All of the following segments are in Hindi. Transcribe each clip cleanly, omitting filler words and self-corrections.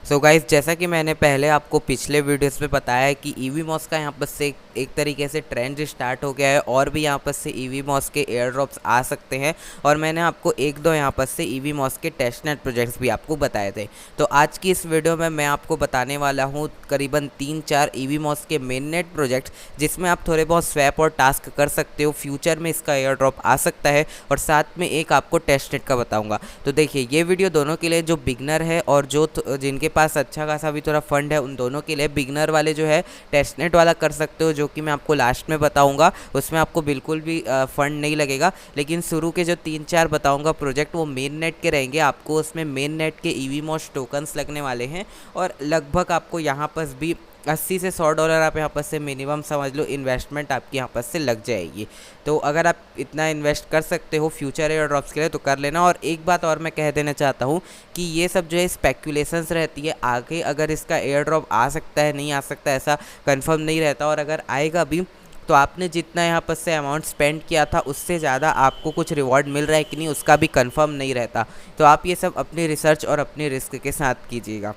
सो गाइस, जैसा कि मैंने पहले आपको पिछले वीडियोस में बताया है कि ईवी मॉस का यहाँ पर से एक तरीके से ट्रेंड स्टार्ट हो गया है और भी यहाँ पर से ईवी मॉस के एयर ड्रॉप्स आ सकते हैं। और मैंने आपको एक दो यहाँ पर से ईवी मॉस के टेस्टनेट प्रोजेक्ट्स भी आपको बताए थे। तो आज की इस वीडियो में मैं आपको बताने वाला हूँ करीबन 3-4 ईवी मॉस के मेन नेट प्रोजेक्ट, जिसमें आप थोड़े बहुत स्वैप और टास्क कर सकते हो। फ्यूचर में इसका एयर ड्रॉप आ सकता है और साथ में एक आपको टेस्टनेट का बताऊँगा। तो देखिए, ये वीडियो दोनों के लिए, जो बिगनर है और जो जिनके पास अच्छा खासा भी थोड़ा फंड है, उन दोनों के लिए। बिगनर वाले जो है टेस्टनेट वाला कर सकते हो, जो कि मैं आपको लास्ट में बताऊंगा। उसमें आपको बिल्कुल भी फंड नहीं लगेगा। लेकिन शुरू के जो 3-4 बताऊंगा प्रोजेक्ट, वो मेन नेट के रहेंगे। आपको उसमें मेन नेट के ईवी मॉस टोकन्स लगने वाले हैं और लगभग आपको यहाँ पर भी $80 से $100 आप यहाँ पर से मिनिमम समझ लो इन्वेस्टमेंट आपकी यहाँ पर से लग जाएगी। तो अगर आप इतना इन्वेस्ट कर सकते हो फ्यूचर एयर ड्रॉप्स के लिए तो कर लेना। और एक बात और मैं कह देना चाहता हूँ कि ये सब जो है स्पेक्यूलेशंस रहती है, आगे अगर इसका एयर ड्रॉप आ सकता है नहीं आ सकता ऐसा कंफर्म नहीं रहता। और अगर आएगा भी तो आपने जितना यहाँ पर से अमाउंट स्पेंड किया था उससे ज़्यादा आपको कुछ रिवॉर्ड मिल रहा है कि नहीं, उसका भी कंफर्म नहीं रहता। तो आप ये सब अपनी रिसर्च और अपनी रिस्क के साथ कीजिएगा।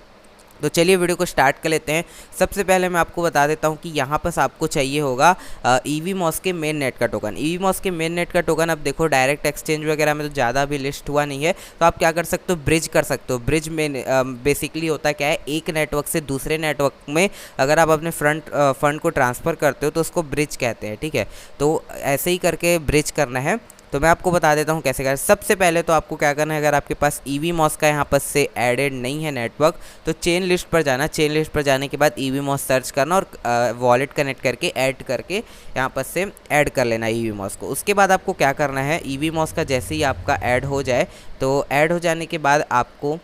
तो चलिए वीडियो को स्टार्ट कर लेते हैं। सबसे पहले मैं आपको बता देता हूं कि यहाँ पर आपको चाहिए होगा ईवी मॉस के मेन नेट का टोकन। ईवी मॉस के मेन नेट का टोकन, अब देखो डायरेक्ट एक्सचेंज वगैरह में तो ज़्यादा भी लिस्ट हुआ नहीं है। तो आप क्या कर सकते हो, ब्रिज कर सकते हो। ब्रिज में बेसिकली होता क्या है, एक नेटवर्क से दूसरे नेटवर्क में अगर आप अपने फंड को ट्रांसफ़र करते हो तो उसको ब्रिज कहते हैं, ठीक है। तो ऐसे ही करके ब्रिज करना है। तो मैं आपको बता देता हूँ कैसे करें। सबसे पहले तो आपको क्या करना है, अगर आपके पास ईवी मॉस का यहाँ पर से एडेड नहीं है नेटवर्क, तो चेन लिस्ट पर जाना। चेन लिस्ट पर जाने के बाद ईवी मॉस सर्च करना और वॉलेट कनेक्ट करके ऐड करके यहाँ पर से ऐड कर लेना ईवी मॉस को। उसके बाद आपको क्या करना है, ईवी मॉस का जैसे ही आपका ऐड हो जाए, तो ऐड हो जाने के बाद आपको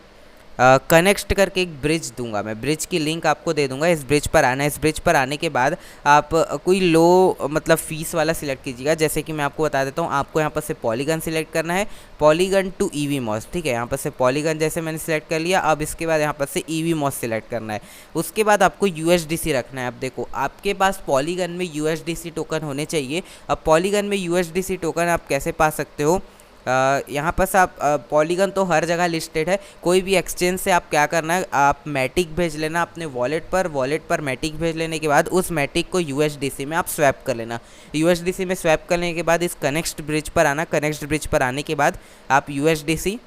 कनेक्ट करके एक ब्रिज दूंगा मैं। ब्रिज की लिंक आपको दे दूंगा। इस ब्रिज पर आना है। इस ब्रिज पर आने के बाद आप कोई लो मतलब फ़ीस वाला सिलेक्ट कीजिएगा। जैसे कि मैं आपको बता देता हूँ, आपको यहाँ पर से पॉलीगन सिलेक्ट करना है, पॉलीगन टू ईवी मॉस, ठीक है। यहाँ पर से पॉलीगन जैसे मैंने सिलेक्ट कर लिया। अब इसके बाद यहाँ पर से ईवी मॉस सिलेक्ट करना है। उसके बाद आपको USDC रखना है। अब देखो, आपके पास पॉलीगन में USDC टोकन होने चाहिए। अब पॉलीगन में USDC टोकन आप कैसे पा सकते हो, यहाँ पर आप पॉलीगन तो हर जगह लिस्टेड है। कोई भी एक्सचेंज से आप क्या करना है, आप मैटिक भेज लेना अपने वॉलेट पर मैटिक भेज लेने के बाद उस मैटिक को USDC में आप स्वैप कर लेना। USDC में स्वैप करने के बाद इस कनेक्ट ब्रिज पर आना। कनेक्ट ब्रिज पर आने के बाद आप USDC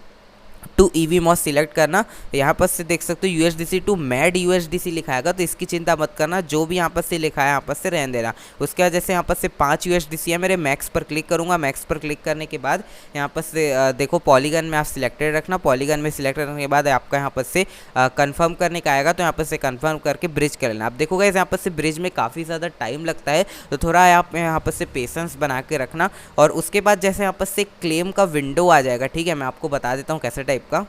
to Evmos select करना। यहाँ पर से देख सकते हो USDC टू मैड USDC लिखाएगा, तो इसकी चिंता मत करना। जो भी यहाँ पर से लिखा है यहाँ पर से रहने देना। उसके बाद जैसे यहाँ पर से 5 USDC है मेरे, मैक्स पर क्लिक करूँगा। मैक्स पर क्लिक करने के बाद यहाँ पर से देखो पॉलीगन में आप सिलेक्टेड रखना। पॉलीगन में सिलेक्ट करने के बाद आपका यहाँ पर से कन्फर्म करने का आएगा, तो यहाँ पर से कन्फर्म करके ब्रिज कर लेना। आप देखो गाइस, यहाँ पर से ब्रिज में काफ़ी ज़्यादा टाइम लगता है, तो थोड़ा आप यहाँ पर से पेशेंस बना के रखना। और उसके बाद जैसे यहाँ पर से क्लेम का विंडो आ जाएगा, ठीक है। मैं आपको बता देता हूँ कैसे टाइप का।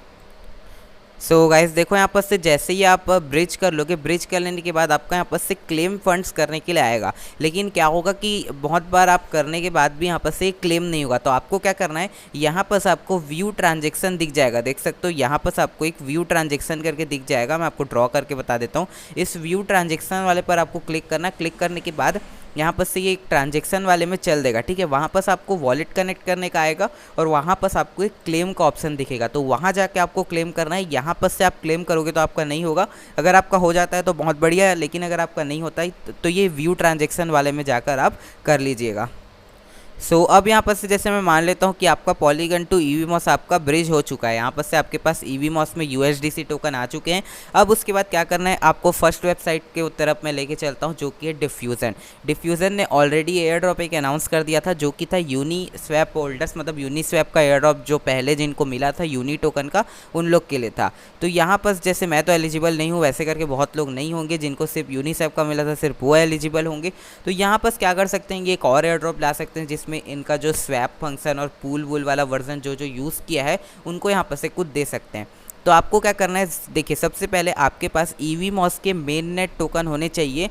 सो गाइस देखो, यहाँ पर से जैसे ही आप ब्रिज कर लोगे, ब्रिज कर लेने के बाद आपका यहाँ पर से क्लेम फंड्स करने के लिए आएगा। लेकिन क्या होगा कि बहुत बार आप करने के बाद भी यहाँ पर से क्लेम नहीं होगा। तो आपको क्या करना है, यहाँ पर आपको व्यू ट्रांजेक्शन दिख जाएगा। देख सकते हो यहाँ पर आपको एक व्यू ट्रांजेक्शन करके दिख जाएगा। मैं आपको ड्रॉ करके बता देता हूँ। इस व्यू ट्रांजेक्शन वाले पर आपको क्लिक करना। क्लिक करने के बाद यहाँ पर से ये एक ट्रांजेक्शन वाले में चल देगा, ठीक है। वहाँ पर आपको वॉलेट कनेक्ट करने का आएगा और वहाँ पर आपको एक क्लेम का ऑप्शन दिखेगा, तो वहाँ जाके आपको क्लेम करना है। यहाँ पर से आप क्लेम करोगे तो आपका नहीं होगा। अगर आपका हो जाता है तो बहुत बढ़िया है, लेकिन अगर आपका नहीं होता है तो ये व्यू ट्रांजेक्शन वाले में जाकर आप कर लीजिएगा। सो अब यहाँ पर से जैसे मैं मान लेता हूँ कि आपका पॉलीगन टू ईवी मॉस आपका ब्रिज हो चुका है। यहाँ पर से आपके पास ईवी मॉस में USDC टोकन आ चुके हैं। अब उसके बाद क्या करना है, आपको फर्स्ट वेबसाइट के तरफ मैं लेके चलता हूँ, जो कि है डिफ्यूजन। डिफ्यूजन ने ऑलरेडी एयर ड्रॉप एक अनाउंस कर दिया था, जो कि था यूनिस्वैप होल्डर्स, मतलब यूनिस्वैप का एयर ड्रॉप जो पहले जिनको मिला था यूनी टोकन का, उन लोग के लिए था। तो यहाँ पर जैसे मैं तो एलिजिबल नहीं हूँ, वैसे करके बहुत लोग नहीं होंगे जिनको सिर्फ यूनिस्वैप का मिला था, सिर्फ वो एलिजिबल होंगे। तो यहाँ पर क्या कर सकते हैं, ये एक और एयर ड्रॉप ला सकते हैं जिसमें इनका जो स्वैप फंक्शन और पूल वूल वाला वर्जन जो यूज़ किया है उनको यहाँ पर से कुछ दे सकते हैं। तो आपको क्या करना है, देखिए सबसे पहले आपके पास ईवी मॉस के मेन नेट टोकन होने चाहिए।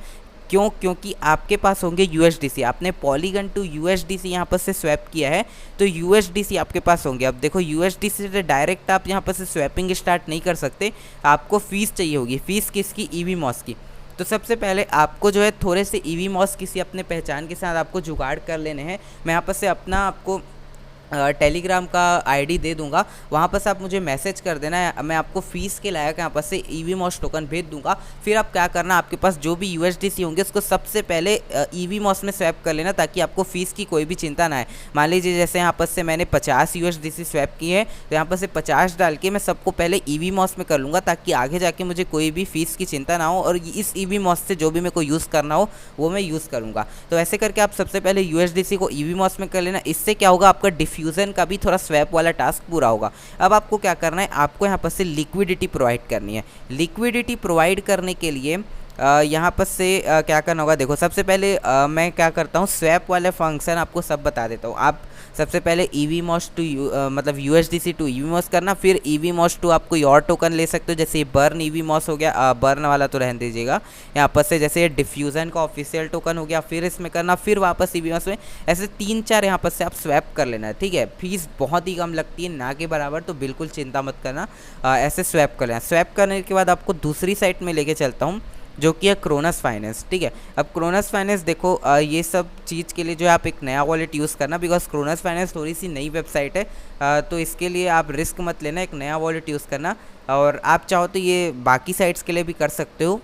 क्योंकि आपके पास होंगे USDC। आपने पॉलीगन टू USDC यहाँ पर से स्वैप किया है, तो USDC आपके पास होंगे। अब देखो USDC से डायरेक्ट आप यहाँ पर से स्वैपिंग स्टार्ट नहीं कर सकते, आपको फ़ीस चाहिए होगी। फ़ीस किसकी, ईवी मॉस की। तो सबसे पहले आपको जो है थोड़े से ईवी मॉस किसी अपने पहचान के साथ आपको जुगाड़ कर लेने हैं। मैं यहाँ पर से अपना आपको टेलीग्राम का आईडी दे दूंगा, वहाँ पर से आप मुझे मैसेज कर देना है, मैं आपको फ़ीस के लायक यहाँ पर से ईवी मॉस टोकन भेज दूंगा। फिर आप क्या करना, आपके पास जो भी यूएसडीसी होंगे उसको सबसे पहले ईवी मॉस में स्वैप कर लेना, ताकि आपको फ़ीस की कोई भी चिंता ना है। मान लीजिए जैसे यहाँ पर से मैंने 50 यूएसडीसी स्वैप किए हैं, तो यहाँ पर से 50 डाल के मैं सबको पहले ईवी मॉस में कर लूँगा, ताकि आगे जाके मुझे कोई भी फ़ीस की चिंता ना हो और इस ईवी मॉस से जो भी मेरे को यूज़ करना हो वो मैं यूज़ करूँगा। तो ऐसे करके आप सबसे पहले यूएसडीसी को ईवी मॉस में कर लेना। इससे क्या होगा, आपका डिफ्यूज़न का भी थोड़ा स्वैप वाला टास्क पूरा होगा। अब आपको क्या करना है, आपको यहाँ पर से लिक्विडिटी प्रोवाइड करनी है। लिक्विडिटी प्रोवाइड करने के लिए यहाँ पर से क्या करना होगा, देखो सबसे पहले मैं क्या करता हूँ, स्वैप वाले फंक्शन आपको सब बता देता हूँ। आप सबसे पहले ईवी मॉस टू मतलब यूएसडीसी टू ईवी मॉस करना, फिर ईवी मॉस टू आप कोई और टोकन ले सकते हो, जैसे बर्न ईवी मॉस हो गया, बर्न वाला तो रहने दीजिएगा। यहाँ पर से जैसे डिफ्यूज़न का ऑफिशियल टोकन हो गया, फिर इसमें करना, फिर वापस ईवी मॉस में, ऐसे 3-4 यहाँ पर से आप स्वैप कर लेना है, ठीक है। फीस बहुत ही कम लगती है, ना के बराबर, तो बिल्कुल चिंता मत करना, ऐसे स्वैप कर लेना। स्वैप करने के बाद आपको दूसरी साइट में लेके चलता हूँ, जो कि है क्रोनस फाइनेंस, ठीक है। अब क्रोनस फाइनेंस देखो, ये सब चीज़ के लिए जो है आप एक नया वॉलेट यूज़ करना, बिकॉज क्रोनस फाइनेंस थोड़ी सी नई वेबसाइट है, तो इसके लिए आप रिस्क मत लेना, एक नया वॉलेट यूज़ करना। और आप चाहो तो ये बाकी साइट्स के लिए भी कर सकते हो,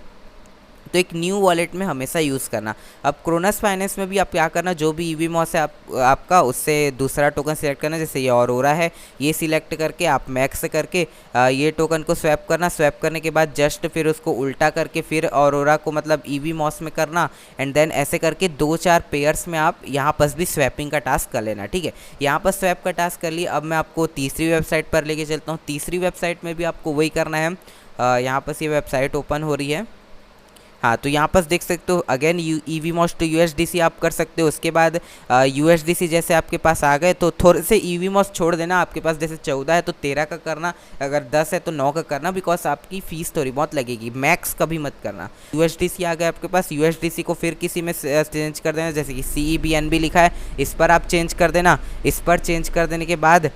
तो एक न्यू वॉलेट में हमेशा यूज़ करना। अब क्रोनस फाइनेंस में भी आप क्या करना, जो भी ईवी मॉस है आपका, उससे दूसरा टोकन सिलेक्ट करना, जैसे ये ऑरोरा है, ये सिलेक्ट करके आप मैक्स करके ये टोकन को स्वैप करना। स्वैप करने के बाद जस्ट फिर उसको उल्टा करके फिर ऑरोरा को मतलब ईवी मॉस में करना, एंड देन ऐसे करके 2-4 पेयर्स में आप यहाँ पर भी स्वैपिंग का टास्क कर लेना, ठीक है। यहाँ पर स्वैप का टास्क कर लिया। अब मैं आपको तीसरी वेबसाइट पर लेके चलता हूँ। तीसरी वेबसाइट में भी आपको वही करना है। यहाँ पर ये वेबसाइट ओपन हो रही है, हाँ, तो यहाँ पर देख सकते हो, again Evmos to USDC आप कर सकते हो। उसके बाद यूएसडीसी जैसे आपके पास आ गए तो थोड़े से ईवी मॉस छोड़ देना। आपके पास जैसे 14 है तो 13 का करना, अगर 10 है तो 9 का करना, बिकॉज आपकी फ़ीस थोड़ी बहुत लगेगी, मैक्स कभी मत करना। यूएसडीसी आ गए आपके पास, यूएसडीसी को फिर किसी में चेंज कर देना, जैसे कि CEBNB लिखा है, इस पर आप चेंज कर देना। इस पर चेंज कर देने के बाद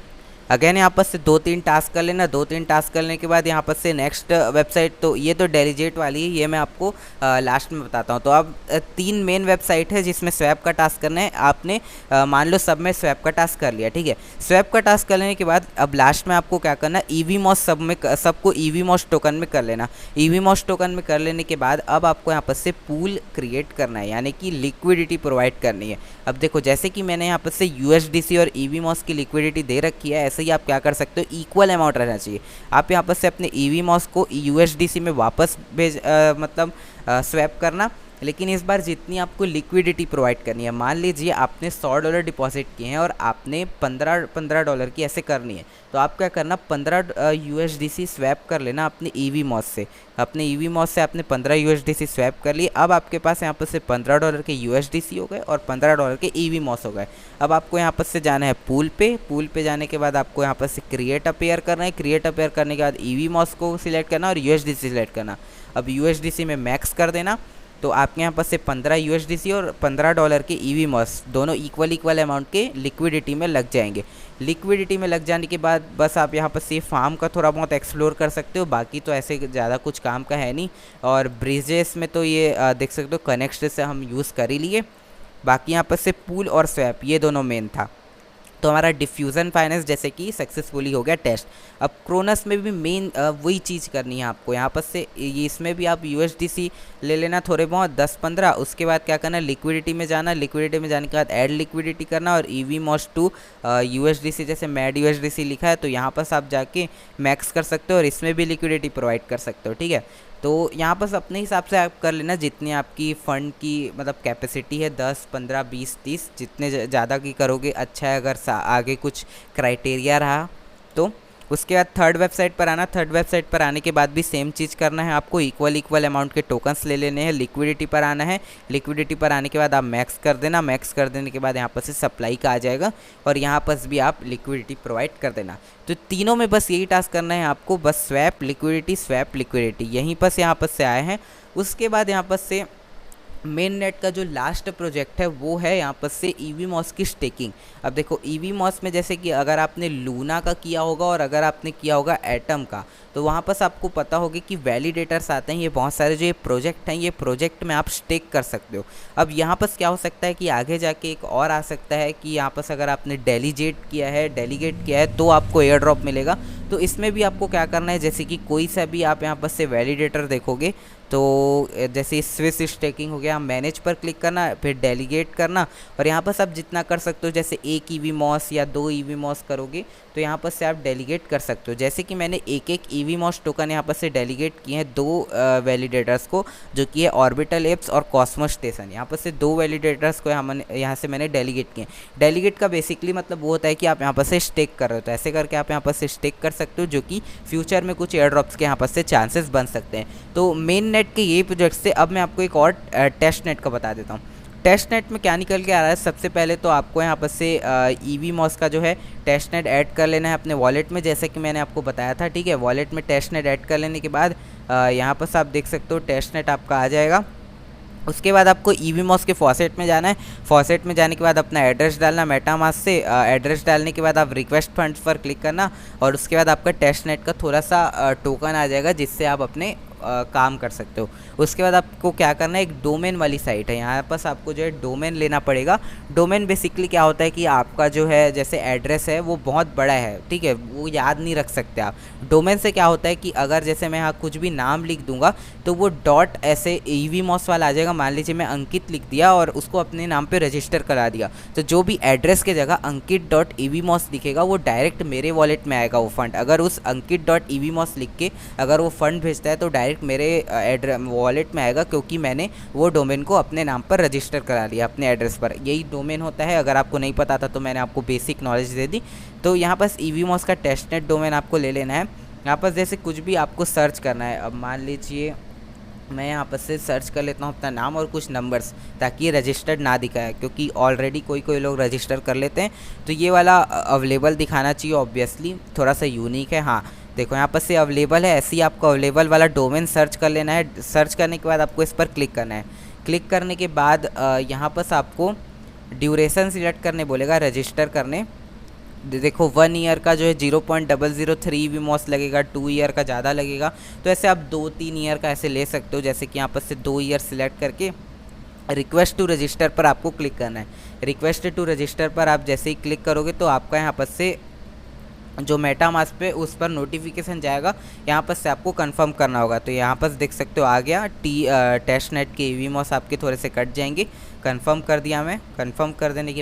अगेन यहाँ पर से 2-3 टास्क कर लेना। 2-3 टास्क करने के बाद यहाँ पर से नेक्स्ट वेबसाइट, तो ये तो डेलीजेट वाली है, ये मैं आपको लास्ट में बताता हूँ। तो अब 3 मेन वेबसाइट है जिसमें स्वैप का टास्क करना है। आपने मान लो सब में स्वैप का टास्क कर लिया, ठीक है। स्वैप का टास्क करने के बाद अब लास्ट में आपको क्या करना है, ईवी मॉस सबको ईवी मॉस टोकन में कर लेना। ईवी मॉस टोकन में कर लेने के बाद अब आपको यहाँ पर से पूल क्रिएट करना है, यानी कि लिक्विडिटी प्रोवाइड करनी है। अब देखो जैसे कि मैंने यहाँ पर से यूएसडीसी और ईवी मॉस की लिक्विडिटी दे रखी है, ऐसे ही आप क्या कर सकते हो, इक्वल अमाउंट रहना चाहिए। आप यहाँ पर से अपने ईवी मॉस को यूएसडीसी में वापस मतलब स्वैप करना, लेकिन इस बार जितनी आपको लिक्विडिटी प्रोवाइड करनी है, मान लीजिए आपने $100 डिपॉजिट किए हैं और आपने $15 की ऐसे करनी है, तो आप क्या करना, 15 यूएसडीसी स्वैप कर लेना अपने ईवी मॉस से। अपने ईवी मॉस से आपने 15 यूएसडीसी स्वैप कर लिए। अब आपके पास यहाँ पर से $15 के यूएसडीसी हो गए और $15 के ईवी मॉस हो गए। अब आपको यहाँ पर से जाना है पूल पे जाने के बाद आपको यहाँ पर से क्रिएट अ पेयर करना है। क्रिएट अ पेयर करने के बाद ईवी मॉस को सिलेक्ट करना और यूएसडीसी सिलेक्ट करना। अब यूएसडीसी में मैक्स कर देना, तो आपके यहाँ पर से 15 यूएसडीसी और $15 के ईवी मॉस दोनों इक्वल अमाउंट के लिक्विडिटी में लग जाएंगे। लिक्विडिटी में लग जाने के बाद बस आप यहाँ पर से फार्म का थोड़ा बहुत एक्सप्लोर कर सकते हो, बाकी तो ऐसे ज़्यादा कुछ काम का है नहीं। और ब्रिजेस में तो ये देख सकते हो कनेक्ट से हम यूज़ कर ही लिए। बाकी यहाँ पर से पूल और स्वैप ये दोनों मेन था। तो हमारा डिफ्यूज़न फाइनेंस जैसे कि सक्सेसफुली हो गया टेस्ट। अब क्रोनस में भी मेन वही चीज़ करनी है आपको। यहाँ पर से इसमें भी आप यूएसडीसी ले लेना थोड़े बहुत 10-15। उसके बाद क्या करना, लिक्विडिटी में जाना। लिक्विडिटी में जाने के बाद ऐड लिक्विडिटी करना और ईवी मॉस टू यूएसडीसी, जैसे मैड यूएसडीसी लिखा है तो यहाँ पर आप जाके मैक्स कर सकते हो और इसमें भी लिक्विडिटी प्रोवाइड कर सकते हो, ठीक है। तो यहाँ पर अपने हिसाब से आप कर लेना, जितनी आपकी फ़ंड की मतलब कैपेसिटी है, 10, 15, 20, 30, जितने ज़्यादा की करोगे अच्छा है। अगर आगे कुछ क्राइटेरिया रहा तो उसके बाद थर्ड वेबसाइट पर आना। थर्ड वेबसाइट पर आने के बाद भी सेम चीज़ करना है आपको, इक्वल अमाउंट के टोकन्स ले लेने हैं। लिक्विडिटी पर आना है। लिक्विडिटी पर आने के बाद आप मैक्स कर देना। मैक्स कर देने के बाद यहाँ पर से सप्लाई का आ जाएगा और यहाँ पर भी आप लिक्विडिटी प्रोवाइड कर देना। तो तीनों में बस यही टास्क करना है आपको, बस स्वैप लिक्विडिटी यहीं पर से यहाँ पर से आए हैं। उसके बाद यहाँ पर से मेन नेट का जो लास्ट प्रोजेक्ट है वो है यहाँ पर से ईवी मॉस की स्टेकिंग। अब देखो ईवी मॉस में जैसे कि अगर आपने लूना का किया होगा और अगर आपने किया होगा एटम का, तो वहाँ पर आपको पता होगा कि वैलिडेटर्स आते हैं, ये बहुत सारे जो ये प्रोजेक्ट हैं, ये प्रोजेक्ट में आप स्टेक कर सकते हो। अब यहाँ पर क्या हो सकता है कि आगे जाके एक और आ सकता है कि यहाँ पर अगर आपने डेलीगेट किया है तो आपको एयर ड्रॉप मिलेगा। तो इसमें भी आपको क्या करना है, जैसे कि कोई सा भी आप यहाँ पर से वैलिडेटर देखोगे तो जैसे स्विस स्टेकिंग हो गया, मैनेज पर क्लिक करना, फिर डेलीगेट करना, और यहाँ पर आप जितना कर सकते हो, जैसे एक ईवी मॉस या 2 ईवी मॉस करोगे तो यहाँ पर से आप डेलीगेट कर सकते हो। जैसे कि मैंने एक ईवी मॉस टोकन यहाँ पर से डेलीगेट किए हैं 2 वैलिडेटर्स को, जो कि है ऑर्बिटल एप्स और कॉस्मोस स्टेशन। यहाँ पर से 2 वैलिडेटर्स को यहाँ से मैंने डेलीगेट किए। डेलीगेट का बेसिकली मतलब वो होता है कि आप यहाँ पर से स्टेक कर रहे हो, तो ऐसे करके आप यहाँ पर से स्टेक कर सकते हो, जो कि फ्यूचर में कुछ एयर ड्रॉप्स के यहाँ पर से चांसेस बन सकते हैं। तो मेन नेट के ये प्रोजेक्ट से अब मैं आपको एक और टेस्ट नेट का बता देता हूँ। टेस्ट नेट में क्या निकल के आ रहा है, सबसे पहले तो आपको यहाँ पर से ईवी मॉस का जो है टेस्ट नेट ऐड कर लेना है अपने वॉलेट में, जैसे कि मैंने आपको बताया था। ठीक है, वॉलेट में टेस्ट नेट ऐड कर लेने के बाद यहाँ पर आप देख सकते हो टेस्ट नेट आपका आ जाएगा। उसके बाद आपको ईवी मॉस के फॉसेट में जाना है। फॉसेट में जाने के बाद अपना एड्रेस डालना मेटामास्क से। एड्रेस डालने के बाद आप रिक्वेस्ट फंड्स पर क्लिक करना, और उसके बाद आपका टेस्ट नेट का थोड़ा सा टोकन आ जाएगा, जिससे आप अपने काम कर सकते हो। उसके बाद आपको क्या करना है, एक डोमेन वाली साइट है, यहाँ पर आपको जो है डोमेन लेना पड़ेगा। डोमेन बेसिकली क्या होता है कि आपका जो है जैसे एड्रेस है वो बहुत बड़ा है, ठीक है, वो याद नहीं रख सकते आप। डोमेन से क्या होता है कि अगर जैसे मैं यहाँ कुछ भी नाम लिख दूंगा तो वो डॉट ऐसे ईवी मॉस वाला आ जाएगा। मान लीजिए मैं अंकित लिख दिया और उसको अपने नाम पे रजिस्टर करा दिया, तो जो भी एड्रेस के जगह अंकित डॉट ईवी मॉस लिखेगा वो डायरेक्ट मेरे वॉलेट में आएगा वो फंड। अगर उस अंकित डॉट ईवी मॉस लिख के अगर वो फंड भेजता है तो डायरेक्ट मेरे वॉलेट में आएगा, क्योंकि मैंने वो डोमेन को अपने नाम पर रजिस्टर करा लिया अपने एड्रेस पर। यही डोमेन होता है। अगर आपको नहीं पता था तो मैंने आपको बेसिक नॉलेज दे दी। तो यहाँ पर ईवी मॉस का टेस्टनेट डोमेन आपको ले लेना है। यहाँ पर जैसे कुछ भी आपको सर्च करना है, अब मान लीजिए मैं यहाँ पर से सर्च कर लेता हूँ अपना नाम और कुछ नंबर्स, ताकि ये रजिस्टर्ड ना दिखाए, क्योंकि ऑलरेडी कोई लोग रजिस्टर कर लेते हैं। तो ये वाला अवेलेबल दिखाना चाहिए, ऑब्वियसली थोड़ा सा यूनिक है। हाँ देखो यहाँ पर से अवेलेबल है, ऐसे ही आपको अवेलेबल वाला डोमेन सर्च कर लेना है। सर्च करने के बाद आपको इस पर क्लिक करना है। क्लिक करने के बाद यहाँ पर आपको ड्यूरेशन सिलेक्ट करने बोलेगा रजिस्टर करने। देखो 1 ईयर का जो है 0.003 वी मॉस लगेगा, 2 ईयर का ज़्यादा लगेगा। तो ऐसे आप 2-3 ईयर का ऐसे ले सकते हो। जैसे कि यहाँ पर से 2 ईयर सिलेक्ट करके रिक्वेस्ट टू रजिस्टर पर आपको क्लिक करना है। रिक्वेस्ट टू रजिस्टर पर आप जैसे ही क्लिक करोगे तो आपका यहाँ पर से जो मेटामास्क पे उस पर नोटिफिकेशन जाएगा, यहाँ पर से आपको कंफर्म करना होगा। तो यहाँ पर देख सकते हो आ गया टेस्ट नेट के ईवी मॉस आपके थोड़े से कट जाएंगे। कंफर्म कर दिया मैं। कंफर्म कर देने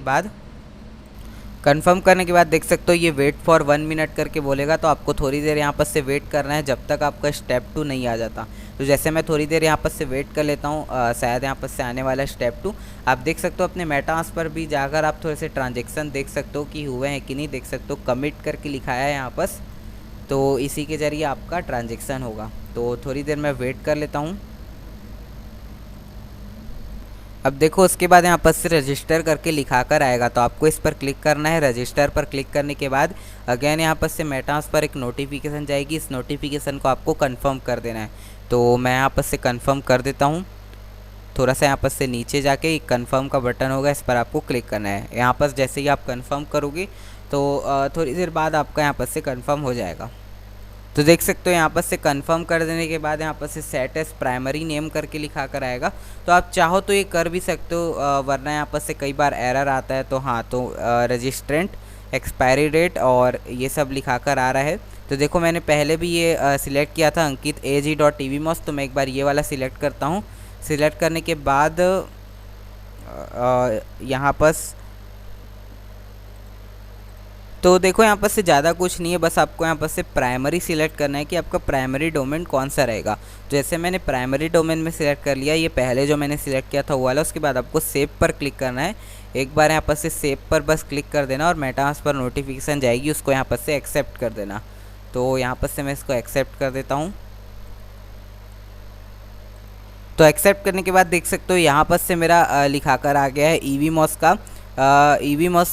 के बाद देख सकते हो ये वेट फॉर 1 मिनट करके बोलेगा, तो आपको थोड़ी देर यहाँ पर से वेट करना है जब तक आपका स्टेप 2 नहीं आ जाता। तो जैसे मैं थोड़ी देर यहाँ पर से वेट कर लेता हूँ, शायद यहाँ पर से आने वाला है स्टेप 2। आप देख सकते हो अपने मेटामास्क पर भी जाकर आप थोड़े से ट्रांजेक्शन देख सकते हो कि हुए हैं कि नहीं। देख सकते हो कमिट करके लिखाया है यहाँ पर, तो इसी के ज़रिए आपका ट्रांजेक्शन होगा। तो थोड़ी देर मैं वेट कर लेता हूँ। अब देखो उसके बाद यहाँ पर से रजिस्टर करके लिखा कर आएगा, तो आपको इस पर क्लिक करना है। रजिस्टर पर क्लिक करने के बाद अगेन यहाँ पर से मेटामास्क पर एक नोटिफिकेशन जाएगी। इस नोटिफिकेशन को आपको कंफर्म कर देना है। तो मैं यहाँ पर से कंफर्म कर देता हूँ। थोड़ा सा यहाँ पर से नीचे जाके एक कंफर्म का बटन होगा, इस पर आपको क्लिक करना है। यहाँ पर जैसे ही आप कंफर्म करोगे तो थोड़ी देर बाद आपका यहाँ पर से कंफर्म हो जाएगा। तो देख सकते हो यहाँ पर से कंफर्म कर देने के बाद यहाँ पर से सेट एज प्राइमरी नेम करके लिखा कर आएगा। तो आप चाहो तो ये कर भी सकते हो, वरना यहाँ पर से कई बार एरर आता है। तो हाँ, तो रजिस्ट्रेंट, एक्सपायरी डेट और ये सब लिखा कर आ रहा है। तो देखो मैंने पहले भी ये सिलेक्ट किया था अंकित AG.tvMOS, तो मैं एक बार ये वाला सिलेक्ट करता हूँ। सिलेक्ट करने के बाद यहाँ पर तो देखो यहाँ पर से ज़्यादा कुछ नहीं है, बस आपको यहाँ पर से प्राइमरी सिलेक्ट करना है कि आपका प्राइमरी डोमेन कौन सा रहेगा। जैसे मैंने प्राइमरी डोमेन में सिलेक्ट कर लिया, ये पहले जो मैंने सिलेक्ट किया था वो वाला। उसके बाद आपको सेव पर क्लिक करना है। एक बार यहाँ पर से सेव पर बस क्लिक कर देना और मेटामास्क पर नोटिफिकेशन जाएगी, उसको यहाँ पर से एक्सेप्ट कर देना। तो यहाँ पर से मैं इसको एक्सेप्ट कर देता हूँ। तो एक्सेप्ट करने के बाद देख सकते हो यहाँ पर से मेरा लिखा कर आ गया है ईवी मॉस का EVMOS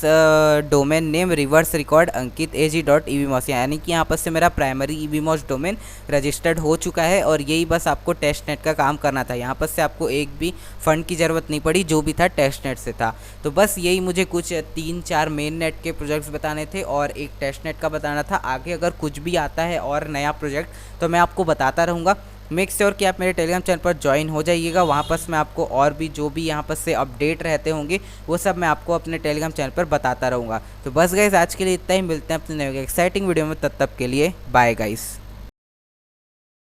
domain name reverse record Ankit AG.EVMOS, यानी कि यहाँ पर से मेरा प्राइमरी EVMOS डोमेन रजिस्टर्ड हो चुका है और यही बस आपको टेस्ट नेट का काम करना था। यहाँ पर से आपको एक भी फंड की ज़रूरत नहीं पड़ी, जो भी था टेस्ट नेट से था। तो बस यही मुझे कुछ 3-4 मेन नेट के प्रोजेक्ट्स बताने थे और एक टेस्ट नेट का बताना था। आगे अगर कुछ भी आता है और नया प्रोजेक्ट तो मैं आपको बताता रहूँगा। मेक श्योर कि आप मेरे टेलीग्राम चैनल पर ज्वाइन हो जाइएगा। वहाँ पर मैं आपको और भी जो भी यहाँ पर से अपडेट रहते होंगे वो सब मैं आपको अपने टेलीग्राम चैनल पर बताता रहूँगा। तो बस गाइस आज के लिए इतना ही, मिलते हैं अपने नए एक्साइटिंग वीडियो में, तब तक के लिए बाय गाइस।